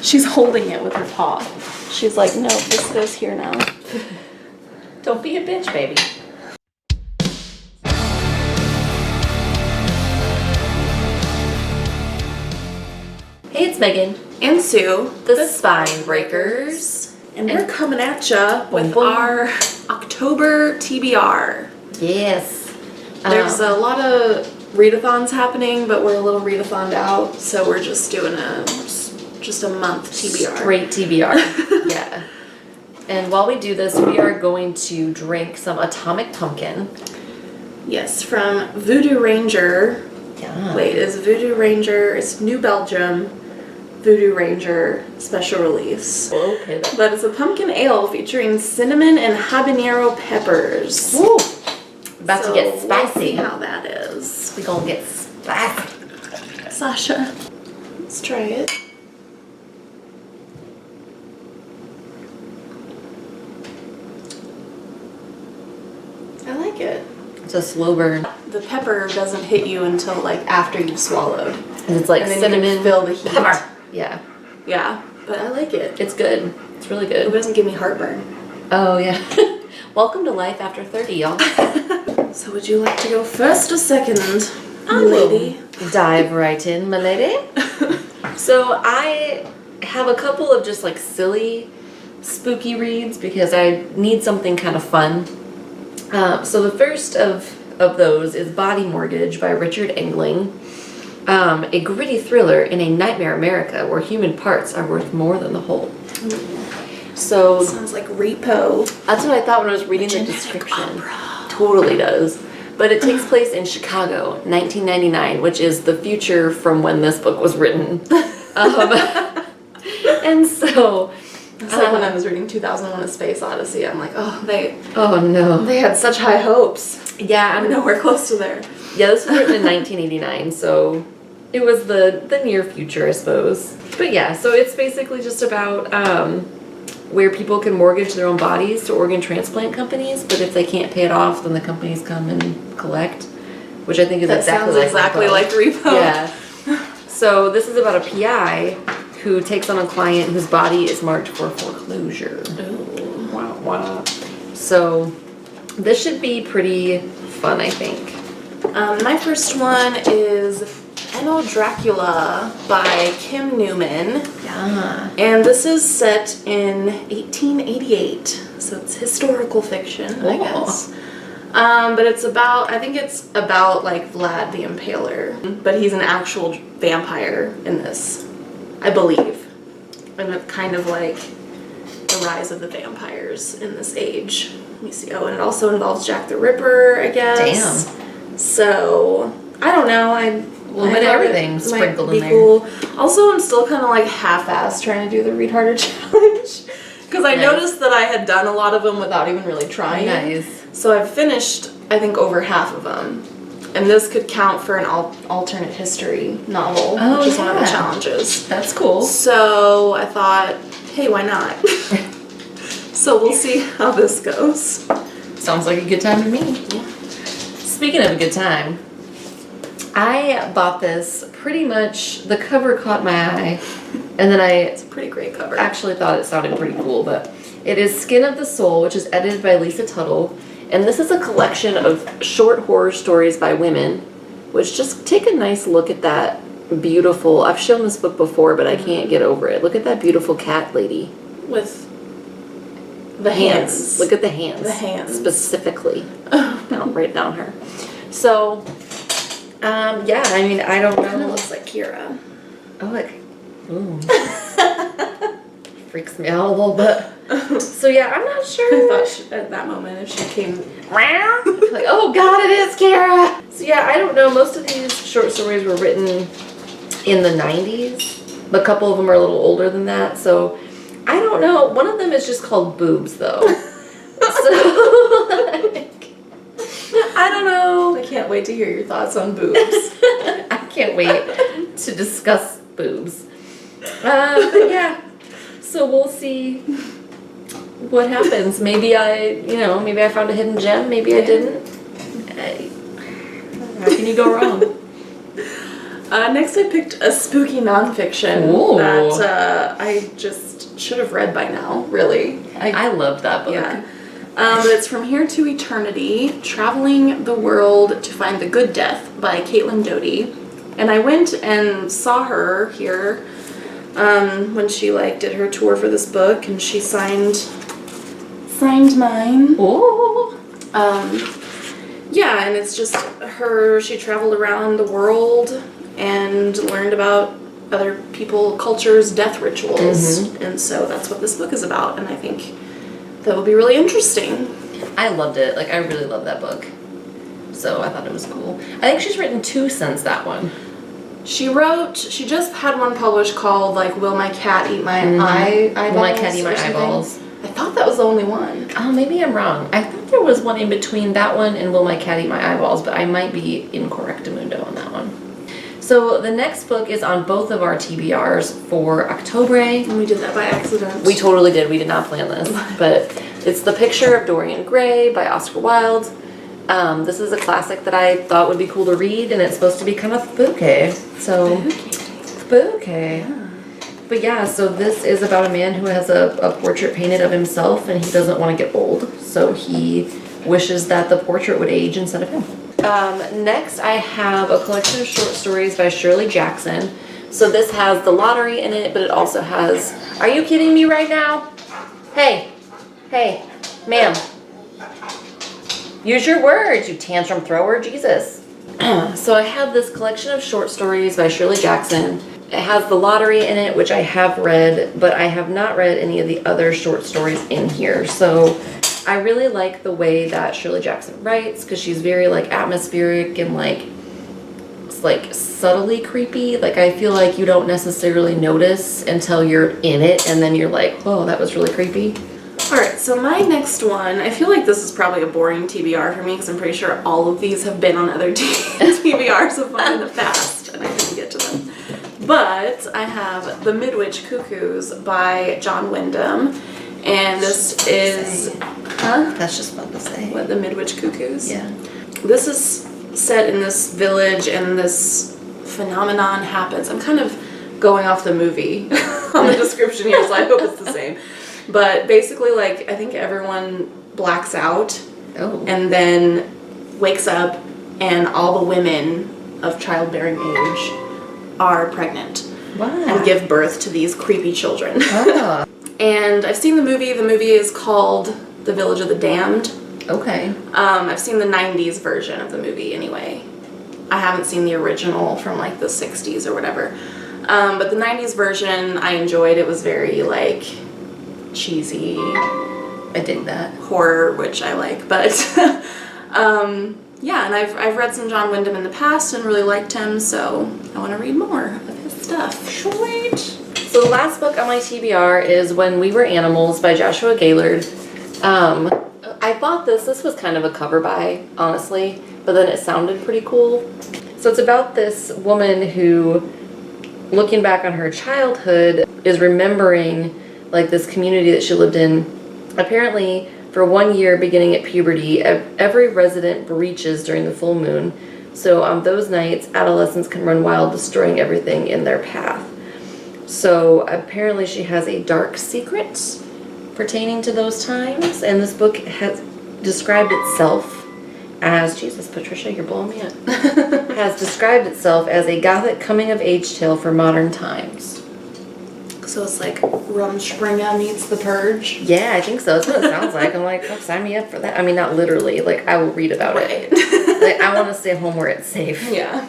She's holding it with her paw. She's like, no, this goes here now. Don't be a bitch, baby. Hey, it's Megan. And Sue, The Spine Breakers. and we're coming at ya with boom. our October TBR. Yes. There's a lot of readathons happening, but we're a little readathoned out, so we're just doing just a month TBR. Straight TBR. Yeah. And while we do this, we are going to drink some Atomic Pumpkin. Yes, from Voodoo Ranger. Yeah. Wait, is Voodoo Ranger, it's New Belgium, Voodoo Ranger special release. Okay. But it's a pumpkin ale featuring cinnamon and habanero peppers. Woo. About to get We'll spicy. see how that is. We gonna get spicy. Sasha, let's try it. I like it. It's a slow burn. The pepper doesn't hit you until like after you've swallowed. And it's like And then cinnamon. you can feel the heat. Pepper. Yeah. Yeah, but I like it. It's good. It's really It good. doesn't give me heartburn. Oh, yeah. Welcome to life after 30, y'all. So would you like to go first or second, I will lady? dive right in, my lady. So I have a couple of just like silly, spooky reads because I need something kind of fun. So the first of those is Body Mortgage by Richard Engling. A gritty thriller in a nightmare America where human parts are worth more than the whole. So Sounds like Repo. that's what I thought when I was reading the description. Totally does. But it takes place in Chicago, 1999, which is the future from when this book was written. And so... It's like when I was reading 2001: A Space Odyssey, I'm like, oh no. they had such high hopes. Yeah, I'm nowhere close to there. Yeah, this was written in 1989, so it was the near future, I suppose. But yeah, so it's basically just about where people can mortgage their own bodies to organ transplant companies, but if they can't pay it off, then the companies come and collect, which I think is That exactly sounds exactly Repo. like Repo. Yeah. So this is about a PI who takes on a client whose body is marked for foreclosure. Ooh. Wow, wow. So this should be pretty fun, I think. My first one is Anno Dracula by Kim Newman. Yeah. And this is set in 1888, so it's historical fiction, I Oh. guess. But it's about, I think it's about like Vlad the Impaler, but he's an actual vampire in this, I believe. And it's kind of like the rise of the vampires in this age. Let me see. Oh, and it also involves Jack the Ripper, I guess. Damn. So, I don't know. A little bit of everything sprinkled in there. Cool. Also, I'm still kind of like half-assed trying to do the Read Harder challenge. Because I noticed that I had done a lot of them without even really trying. Nice. So I've finished, I think, over half of them. And this could count for an alternate history novel, which is one of the challenges. That's cool. So I thought, hey, why not? So we'll see how this goes. Sounds like a good time to me. Yeah. Speaking of a good time, I bought this pretty much, the cover caught my eye, and then It's a pretty great cover. actually thought it sounded pretty cool, but it is Skin of the Soul, which is edited by Lisa Tuttle, and this is a collection of short horror stories by women, which just take a nice look at that beautiful, I've shown this book before, but I can't get over it. Look at that beautiful cat lady. With the hands. Look at the hands. The hands. Specifically. Right down her. So, yeah, I mean, I don't Kind of know. looks like Kira. Oh, like, ooh. Freaks me out a little bit. So yeah, I'm not sure. I thought at that moment if she came, like, oh god, it is Kara. So yeah, I don't know. Most of these short stories were written in the 90s. A couple of them are a little older than that. So I don't know. One of them is just called Boobs, though. So like, I don't know. I can't wait to hear your thoughts on boobs. I can't wait to discuss boobs. But yeah, so we'll see what happens. Maybe maybe I found a hidden gem. Maybe I didn't. How can you go wrong? Next I picked a spooky nonfiction Ooh. that I just should have read by now, really. I loved that book. Yeah. But it's From Here to Eternity, Traveling the World to Find the Good Death by Caitlin Doty. And I went and saw her here when she did her tour for this book, and she signed mine. Ooh. Yeah, and it's just she traveled around the world and learned about other people, cultures, death rituals. And so that's what this book is about, and I think that will be really interesting. I loved it. I really love that book. So I thought it was cool. I think she's written 2 since that one. She just had one published called Will My Cat Eat My Eyeballs? Will My Cat Eat My Eyeballs? I thought that was the only one. Oh, maybe I'm wrong. I thought there was one in between that one and Will My Cat Eat My Eyeballs, but I might be incorrectamundo on that one. So the next book is on both of our TBRs for October. And we did that by accident. We totally did. We did not plan this. But it's The Picture of Dorian Gray by Oscar Wilde. This is a classic that I thought would be cool to read, and it's supposed to be kind of spooky. So, spooky. Yeah. But yeah, so this is about a man who has a portrait painted of himself, and he doesn't want to get old. So he wishes that the portrait would age instead of him. Next, I have a collection of short stories by Shirley Jackson. So this has The Lottery in it, but it also has... Are you kidding me right now? Hey, ma'am. Use your words, you tantrum thrower, Jesus. So I have this collection of short stories by Shirley Jackson. It has The Lottery in it, which I have read, but I have not read any of the other short stories in here. So I really like the way that Shirley Jackson writes, because she's very atmospheric and it's subtly creepy. I feel like you don't necessarily notice until you're in it, and then you're like, whoa, that was really creepy. Alright, so my next one, I feel like this is probably a boring TBR for me, because I'm pretty sure all of these have been on other TBRs of mine in the past, and I didn't get to them. But I have The Midwich Cuckoos by John Wyndham, and this is... Huh? That's just fun to say. What, The Midwich Cuckoos? Yeah. This is set in this village, and this phenomenon happens. I'm kind of going off the movie on the description here, so I hope it's the same. But basically, I think everyone blacks out and then wakes up, and all the women of childbearing age are pregnant. Wow. And give birth to these creepy children. Ah. And I've seen the movie. The movie is called The Village of the Damned. Okay. I've seen the 90s version of the movie anyway. I haven't seen the original from the 60s or whatever. But the 90s version I enjoyed. It was very cheesy. I dig that. Horror, which I like, but yeah, and I've read some John Wyndham in the past and really liked him, so I want to read more of his stuff. Sweet. So the last book on my TBR is When We Were Animals by Joshua Gaylord. I bought this. This was kind of a cover buy, honestly, but then it sounded pretty cool. So it's about this woman who, looking back on her childhood, is remembering this community that she lived in. Apparently, for 1 year beginning at puberty, every resident breaches during the full moon. So on those nights, adolescents can run wild, destroying everything in their path. So apparently she has a dark secret pertaining to those times, and this book has described itself as, Jesus, Patricia, you're blowing me up, has described itself as a gothic coming-of-age tale for modern times. So it's Rumspringa meets The Purge? Yeah, I think so. That's what it sounds like. I'm like, oh, sign me up for that. I mean, not literally. I will read about it. I want to stay home where it's safe. Yeah.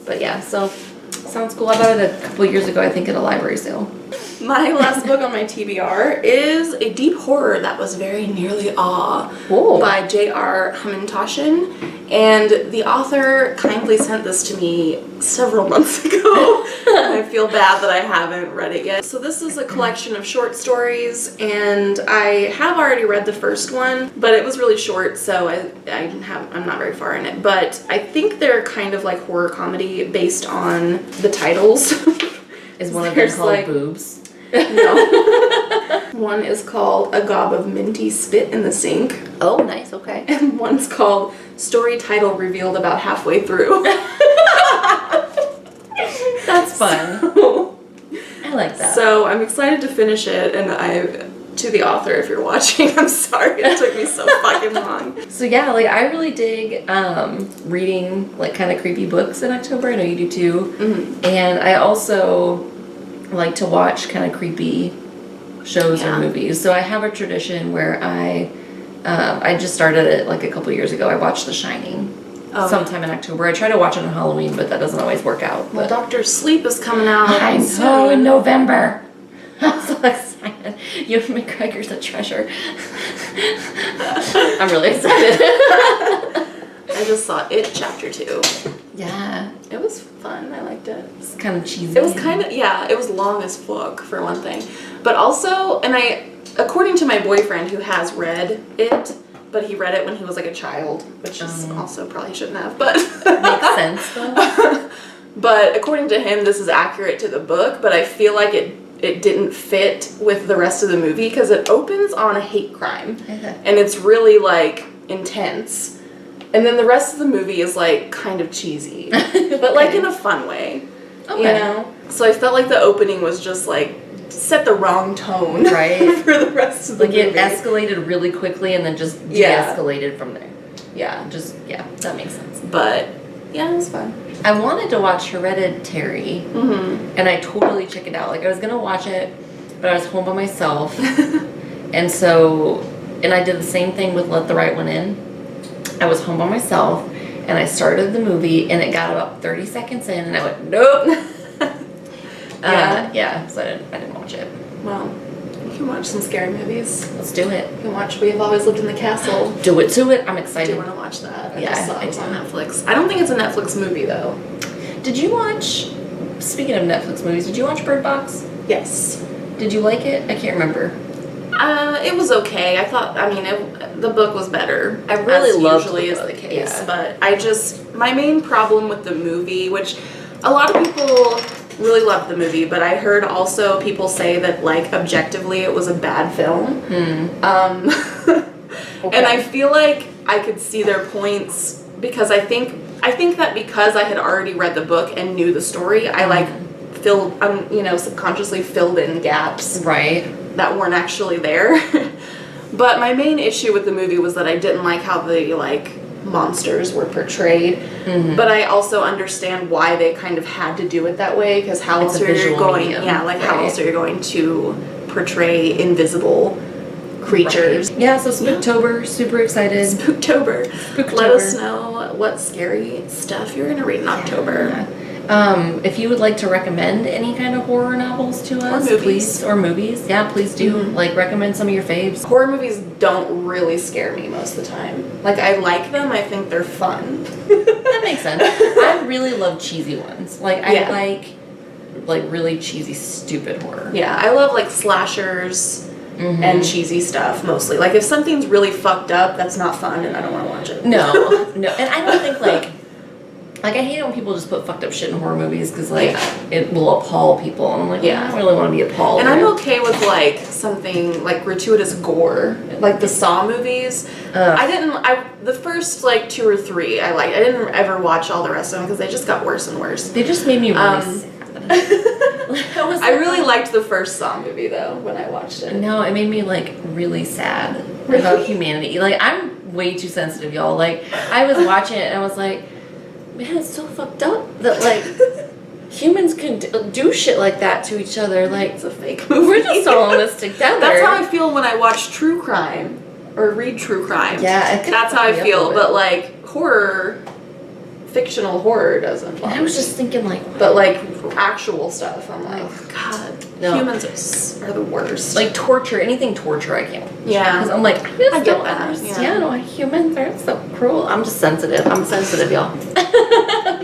But yeah, so sounds cool. I bought it a couple years ago, I think, at a library sale. My last book on my TBR is a deep horror that was very nearly awe by J.R. Hamantashen. And the author kindly sent this to me several months ago. And I feel bad that I haven't read it yet. So this is a collection of short stories, and I have already read the first one, but it was really short, so I'm not very far in it. But I think they're kind of like horror comedy based on the titles. Is one of them called Boobs? No. One is called A Gob of Minty Spit in the Sink. Oh, nice, okay. And one's called Story Title Revealed About Halfway Through. fun. So, I like that. so I'm excited to finish it, and to the author, if you're watching, I'm sorry it took me so fucking long. So yeah, like I really dig reading like kind of creepy books in October. I know you do too. Mm-hmm. And I also like to watch kind of creepy shows or movies. So I have a tradition where I just started it like a couple years ago. I watched The Shining sometime in October. I try to watch it on Halloween, but that doesn't always work out. Well, Dr. Sleep is coming out. I know, in November. I'm so excited. Ewan McGregor's a treasure. I'm really excited. I just saw It Chapter 2. Yeah. It was fun. I liked it. It's kind of cheesy. It was kind of, it was long as fuck, for one thing. But also, according to my boyfriend who has read it, but he read it when he was like a child, which is also probably shouldn't have, but... Makes sense, though. But according to him, this is accurate to the book, but I feel like it didn't fit with the rest of the movie because it opens on a hate crime. Okay. And it's really, like, intense. And then the rest of the movie is, like, kind of cheesy. But, like, in a fun way. Okay. You know? So I felt like the opening was just, like, set the wrong tone. Right. For the rest of the movie. Like, it escalated really quickly and then just de-escalated from there. Yeah. That makes sense. But, yeah, it was fun. I wanted to watch Hereditary, and I totally chickened out. Like, I was going to watch it, but I was home by myself. And I did the same thing with Let the Right One In. I was home by myself, and I started the movie, and it got about 30 seconds in, and I went, nope. So I didn't watch it. Well, you can watch some scary movies. Let's do it. You can watch We Have Always Lived in the Castle. Do it to it. I'm I excited. do want to watch that. I Yeah, just saw I it was do. on Netflix. I don't think it's a Netflix movie, though. Did you watch, speaking of Netflix movies, did you watch Bird Box? Yes. Did you like it? I can't remember. It was okay. I thought, the book was better. I really loved usually the is book, the case. yeah. But my main problem with the movie, which a lot of people really loved the movie, but I heard also people say that, like, objectively it was a bad film. Okay. And I feel like I could see their points because I think that because I had already read the book and knew the story, I like subconsciously filled in gaps that weren't actually there. But my main issue with the movie was that I didn't like how the monsters were portrayed. But I also understand why they kind of had to do it that way because how else are you going? Medium, how else are you going to portray invisible creatures? Right. Yeah, so Spooktober, super excited. Spooktober. Let us know what scary stuff you're gonna read in October. Yeah. If you would like to recommend any kind of horror novels to us, please, or movies, please do. Like, recommend some of your faves. Horror movies don't really scare me most of the time. Like, I like them. I think they're fun. That makes sense. I really love cheesy ones. Like, I like really cheesy, stupid horror. Yeah, I love like slashers and cheesy stuff mostly. Like, if something's really fucked up, that's not fun, and I don't want to watch it. No, and I don't think like I hate it when people just put fucked up shit in horror movies because it will appall people, and I'm like, I don't really want to be appalled. And I'm okay with like something like gratuitous gore, like the Saw movies. The first like 2 or 3 I liked. I didn't ever watch all the rest of them because they just got worse and worse. They just made me really sad. I really liked the first Saw movie though when I watched it. No, it made me like really sad about humanity. Like, I'm way too sensitive, y'all. Like, I was watching it and I was like, man, it's so fucked up that like humans can do shit like that to each other. Like, it's a fake movie. We're just all in this together. That's how I feel when I watch true crime or read true crime. Yeah, that's how I feel. But like horror, fictional horror doesn't. And I was just thinking like, but like actual stuff, I'm like, God, humans are the worst. Like torture, anything torture, I can't. Yeah, because I'm like, I get that. Yeah, no, humans are so cruel. I'm just sensitive. I'm sensitive, y'all.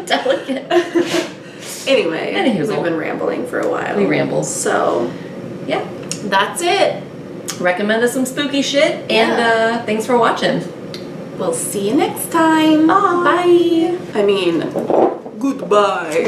Delicate. Anyway, we've been rambling for a while. We ramble. So, yeah, that's it. Recommend us some spooky shit, and thanks for watching. We'll see you next time. Bye. I mean, goodbye.